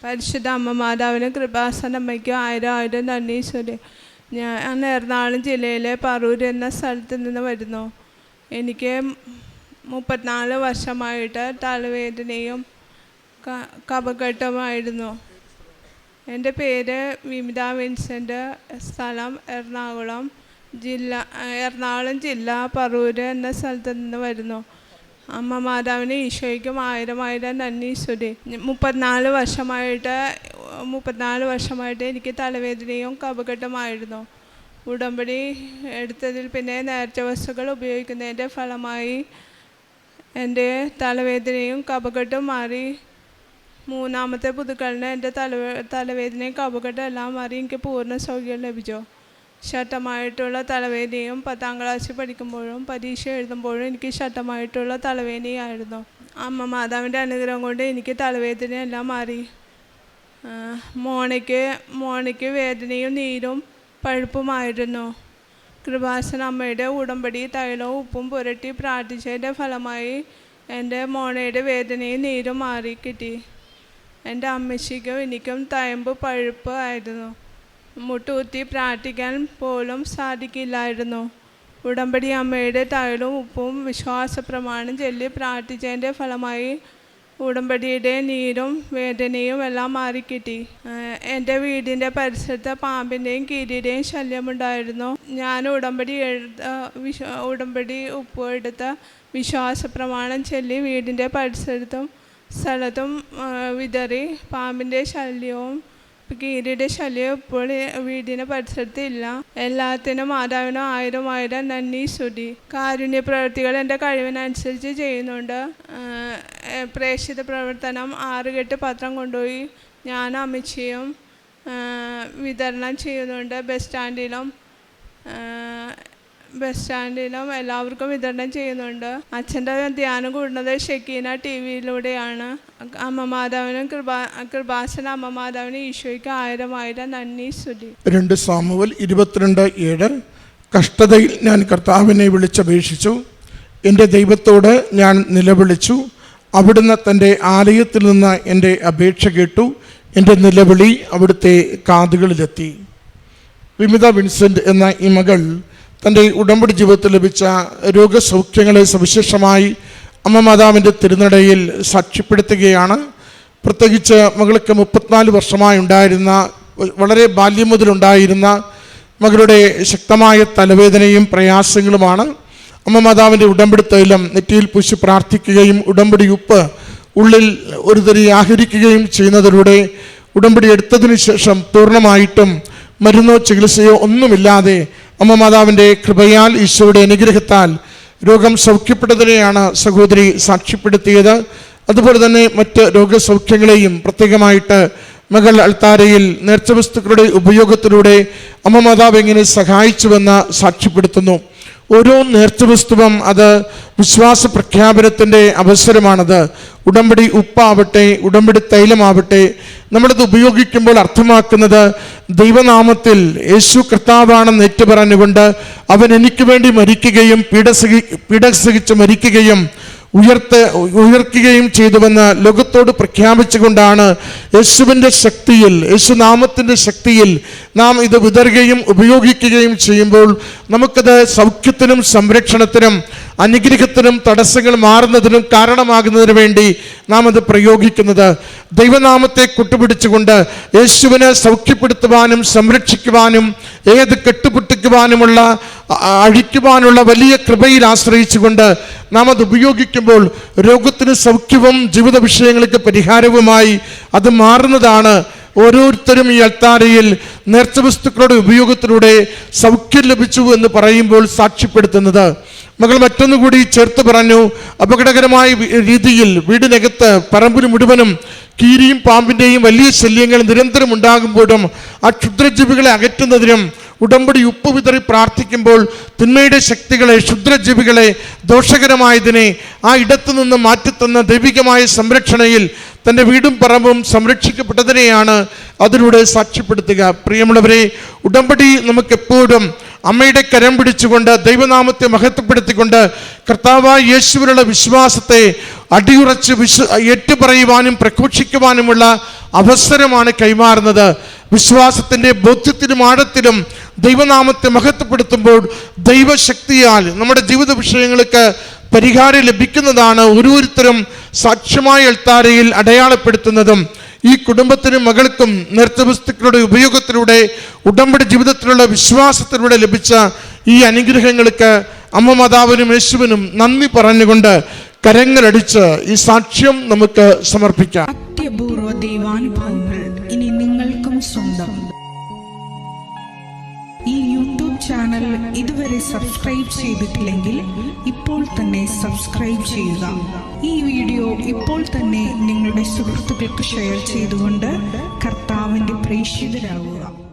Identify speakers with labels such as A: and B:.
A: പരിശുദ്ധ അമ്മ മാതാവിന് കൃപാസനമ്മയ്ക്ക് 1000 നന്ദി ഈശോയെ. ഞാൻ എറണാകുളം ജില്ലയിലെ പറൂർ എന്ന സ്ഥലത്ത് നിന്ന് വരുന്നു. എനിക്ക് 34 വർഷമായിട്ട് തലവേദനയും കഫക്കെട്ടുമായിരുന്നു. എൻ്റെ പേര് വിമിത വിൻസെൻ്റ്, സ്ഥലം എറണാകുളം ജില്ല പറൂർ എന്ന സ്ഥലത്ത് നിന്ന് വരുന്നു. അമ്മ മാതാവിന് ഈശോയ്ക്കും 1000 നന്ദി ഈശോയെ. 34 വർഷമായിട്ട് എനിക്ക് തലവേദനയും കഫക്കെട്ടുമായിരുന്നു. ഉടമ്പടി എടുത്തതിൽ പിന്നെ നേർച്ച വസ്തുക്കൾ ഉപയോഗിക്കുന്നതിൻ്റെ ഫലമായി എൻ്റെ തലവേദനയും കഫക്കെട്ടും മാറി. 3ാമത്തെ പുതുക്കലിന് എൻ്റെ തലവേദനയും കഫക്കെട്ടും എല്ലാം മാറി. എനിക്ക് പൂർണ്ണ സൗഖ്യം ലഭിച്ചു. ശക്തമായിട്ടുള്ള തലവേദനയും 10ാം ക്ലാസ്സിൽ പഠിക്കുമ്പോഴും പരീക്ഷ എഴുതുമ്പോഴും എനിക്ക് ശക്തമായിട്ടുള്ള തലവേദനയായിരുന്നു. അമ്മ മാതാവിൻ്റെ അനുഗ്രഹം കൊണ്ട് എനിക്ക് തലവേദനയെല്ലാം മാറി. മോണയ്ക്ക് വേദനയും നീരും പഴുപ്പുമായിരുന്നു. കൃപാസന അമ്മയുടെ ഉടമ്പടി തൈലവും ഉപ്പും പുരട്ടി പ്രാർത്ഥിച്ചതിൻ്റെ ഫലമായി എൻ്റെ മോണയുടെ വേദനയും നീരും മാറി കിട്ടി. എൻ്റെ അമ്മച്ചിക്കും എനിക്കും തയമ്പ് പഴുപ്പ് ആയിരുന്നു. മുട്ടുകുത്തി പ്രാർത്ഥിക്കാൻ പോലും സാധിക്കില്ലായിരുന്നു. ഉടമ്പടി അമ്മയുടെ തൈലവും ഉപ്പും വിശ്വാസ പ്രമാണം ചൊല്ലി പ്രാർത്ഥിച്ചതിൻ്റെ ഫലമായി ഉടമ്പടിയുടെ നീരും വേദനയും എല്ലാം മാറിക്കിട്ടി. എൻ്റെ വീടിൻ്റെ പരിസരത്ത് പാമ്പിൻ്റെയും കീരിയുടെയും ശല്യമുണ്ടായിരുന്നു. ഞാൻ ഉടമ്പടി ഉപ്പ് എടുത്ത് വിശ്വാസ പ്രമാണം ചൊല്ലി വീടിൻ്റെ പരിസരത്തും സ്ഥലത്തും വിതറി. പാമ്പിൻ്റെ ശല്യവും കീരിയുടെ ശല്യം ഇപ്പോൾ വീടിൻ്റെ പരിസരത്ത് ഇല്ല. എല്ലാത്തിനും മാതാവിനും 1000 നന്ദി സ്തുതി. കാരുണ്യ പ്രവൃത്തികൾ എൻ്റെ കഴിവിനനുസരിച്ച് ചെയ്യുന്നുണ്ട്. പ്രേക്ഷിത പ്രവർത്തനം 6 കെട്ട് പത്രം കൊണ്ടുപോയി ഞാൻ അമ്മച്ചിയും വിതരണം ചെയ്യുന്നുണ്ട്. ബസ് സ്റ്റാൻഡിലും എല്ലാവർക്കും വിതരണം ചെയ്യുന്നുണ്ട്. അച്ഛൻ്റെ ധ്യാനം കൂടുന്നത് ഷെക്കീന TV-യിലൂടെയാണ്. അമ്മ മാതാവിനും കൃപാസന അമ്മ മാതാവിനും ഈശോയ്ക്ക് 1000 നന്ദി സ്തുതി.
B: 2 സാമുവേൽ 22:7. കഷ്ടതയിൽ ഞാൻ കർത്താവിനെ വിളിച്ചപേക്ഷിച്ചു, എൻ്റെ ദൈവത്തോട് ഞാൻ നിലവിളിച്ചു. അവിടുന്ന് തൻ്റെ ആലയത്തിൽ നിന്ന് എൻ്റെ അപേക്ഷ കേട്ടു. എൻ്റെ നിലവിളി അവിടുത്തെ കാതുകളിലെത്തി. വിമിത വിൻസെൻ്റ് എന്ന ഈ മകൾ തൻ്റെ ഉടമ്പടി ജീവിതത്തിൽ ലഭിച്ച രോഗസൗഖ്യങ്ങളെ സവിശേഷമായി അമ്മ മാതാവിൻ്റെ തിരുനടയിൽ സാക്ഷ്യപ്പെടുത്തുകയാണ്. പ്രത്യേകിച്ച് മകൾക്ക് 34 വർഷമായി ഉണ്ടായിരുന്ന, വളരെ ബാല്യം മുതലുണ്ടായിരുന്ന മകളുടെ ശക്തമായ തലവേദനയും പ്രയാസങ്ങളുമാണ്. അമ്മ മാതാവിൻ്റെ ഉടമ്പടി തൈലം നെറ്റിയിൽ പൂശി പ്രാർത്ഥിക്കുകയും ഉടമ്പടി ഉപ്പ് ഉള്ളിൽ ഒരു തരി ആഹരിക്കുകയും ചെയ്യുന്നതിലൂടെ ഉടമ്പടി എടുത്തതിന് ശേഷം പൂർണ്ണമായിട്ടും മരുന്നോ ചികിത്സയോ ഒന്നുമില്ലാതെ അമ്മ മാതാവിൻ്റെ കൃപയാൽ ഈശോയുടെ അനുഗ്രഹത്താൽ രോഗം സൗഖ്യപ്പെട്ടതിനെയാണ് സഹോദരി സാക്ഷ്യപ്പെടുത്തിയത്. അതുപോലെ തന്നെ മറ്റ് രോഗസൗഖ്യങ്ങളെയും പ്രത്യേകമായിട്ട് മകൾ അൾത്താരയിൽ നേർച്ച വസ്തുക്കളുടെ ഉപയോഗത്തിലൂടെ അമ്മ മാതാവ് എങ്ങനെ സഹായിച്ചുവെന്ന് സാക്ഷ്യപ്പെടുത്തുന്നു. ഓരോ നേർച്ച വസ്തുവും അത് വിശ്വാസ പ്രഖ്യാപനത്തിൻ്റെ അവസരമാണത്. ഉടമ്പടി ഉപ്പാവട്ടെ, ഉടമ്പടി തൈലമാവട്ടെ, നമ്മളത് ഉപയോഗിക്കുമ്പോൾ അർത്ഥമാക്കുന്നത് ദൈവനാമത്തിൽ യേശു കർത്താവാണെന്ന് ഏറ്റുപറഞ്ഞുകൊണ്ട് അവൻ എനിക്ക് വേണ്ടി മരിക്കുകയും പീഡ സഹിച്ച് മരിക്കുകയും ഉയർക്കുകയും ചെയ്തുവെന്ന് ലോകത്തോട് പ്രഖ്യാപിച്ചുകൊണ്ടാണ് യേശുവിൻ്റെ ശക്തിയിൽ, യേശുനാമത്തിൻ്റെ ശക്തിയിൽ നാം ഇത് വിതറുകയും ഉപയോഗിക്കുകയും ചെയ്യുമ്പോൾ നമുക്കത് സൗഖ്യത്തിനും സംരക്ഷണത്തിനും അനുഗ്രഹത്തിനും തടസ്സങ്ങൾ മാറുന്നതിനും കാരണമാകുന്നതിന് വേണ്ടി നാം അത് പ്രയോഗിക്കുന്നത്. ദൈവനാമത്തെ കൂട്ടുപിടിച്ചുകൊണ്ട് യേശുവിനെ സൗഖ്യപ്പെടുത്തുവാനും സംരക്ഷിക്കുവാനും ഏത് കെട്ടുപൊട്ടിക്കുവാനുമുള്ള അഴിക്കുവാനുള്ള വലിയ കൃപയിൽ ആശ്രയിച്ചുകൊണ്ട് നാം അത് ഉപയോഗിക്കുമ്പോൾ രോഗത്തിന് സൗഖ്യവും ജീവിത വിഷയങ്ങൾക്ക് പരിഹാരവുമായി അത് മാറുന്നതാണ്. ഓരോരുത്തരും ഈ അൾത്താരയിൽ നേർച്ച വസ്തുക്കളുടെ ഉപയോഗത്തിലൂടെ സൗഖ്യം ലഭിച്ചു എന്ന് പറയുമ്പോൾ സാക്ഷ്യപ്പെടുത്തുന്നത്. മകൾ മറ്റൊന്നുകൂടി ചേർത്ത് പറഞ്ഞു, അപകടകരമായ രീതിയിൽ വീടിനകത്ത് പറമ്പിന് മുഴുവനും കീരിയും പാമ്പിൻ്റെയും വലിയ ശല്യങ്ങൾ നിരന്തരം ഉണ്ടാകുമ്പോഴും ആ ക്ഷുദ്രജീവികളെ അകറ്റുന്നതിനും ഉടമ്പടി ഉപ്പ് വിതറി പ്രാർത്ഥിക്കുമ്പോൾ തിന്മയുടെ ശക്തികളെ, ക്ഷുദ്രജീവികളെ, ദോഷകരമായതിനെ ആ ഇടത്തു നിന്ന് മാറ്റിത്തന്ന ദൈവികമായ സംരക്ഷണയിൽ തൻ്റെ വീടും പറമ്പും സംരക്ഷിക്കപ്പെട്ടതിനെയാണ് അതിലൂടെ സാക്ഷ്യപ്പെടുത്തുക. പ്രിയമുള്ളവരെ, ഉടമ്പടി നമുക്കെപ്പോഴും അമ്മയുടെ കരം പിടിച്ചുകൊണ്ട് ദൈവനാമത്തെ മഹത്വപ്പെടുത്തിക്കൊണ്ട് കർത്താവായ യേശുവിലുള്ള വിശ്വാസത്തെ അടിയുറച്ച് ഏറ്റുപറയുവാനും പ്രഘോഷിക്കുവാനുമുള്ള അവസരമാണ് കൈമാറുന്നത്. വിശ്വാസത്തിൻ്റെ ബോധ്യത്തിലും ആഴത്തിലും ദൈവനാമത്തെ മഹത്വപ്പെടുത്തുമ്പോൾ ദൈവശക്തിയാൽ നമ്മുടെ ജീവിത വിഷയങ്ങൾക്ക് പരിഹാരം ലഭിക്കുന്നതാണ് ഓരോരുത്തരും സാക്ഷ്യമായ അൾത്താരയിൽ അടയാളപ്പെടുത്തുന്നതും. ഈ കുടുംബത്തിനും മകൾക്കും നേർച്ചവസ്തുക്കളുടെ ഉപയോഗത്തിലൂടെ ഉടമ്പടി ജീവിതത്തിലുള്ള വിശ്വാസത്തിലൂടെ ലഭിച്ച ഈ അനുഗ്രഹങ്ങൾക്ക് അമ്മ മാതാവിനും യേശുവിനും നന്ദി പറഞ്ഞുകൊണ്ട് കരങ്ങളടിച്ച് ഈ സാക്ഷ്യം നമുക്ക് സമർപ്പിക്കാം.
C: അത്യപൂർവ ദൈവാനുഭവങ്ങൾ ഇനി നിങ്ങൾക്കും സ്വന്തം. ഈ യൂട്യൂബ് ചാനൽ ഇതുവരെ സബ്സ്ക്രൈബ് ചെയ്തിട്ടില്ലെങ്കിൽ ഇപ്പോൾ തന്നെ സബ്സ്ക്രൈബ് ചെയ്യുക. ഈ വീഡിയോ ഇപ്പോൾ തന്നെ നിങ്ങളുടെ സുഹൃത്തുക്കൾക്ക് ഷെയർ ചെയ്തുകൊണ്ട് കർത്താവിൻ്റെ പ്രേക്ഷിതരാകുക.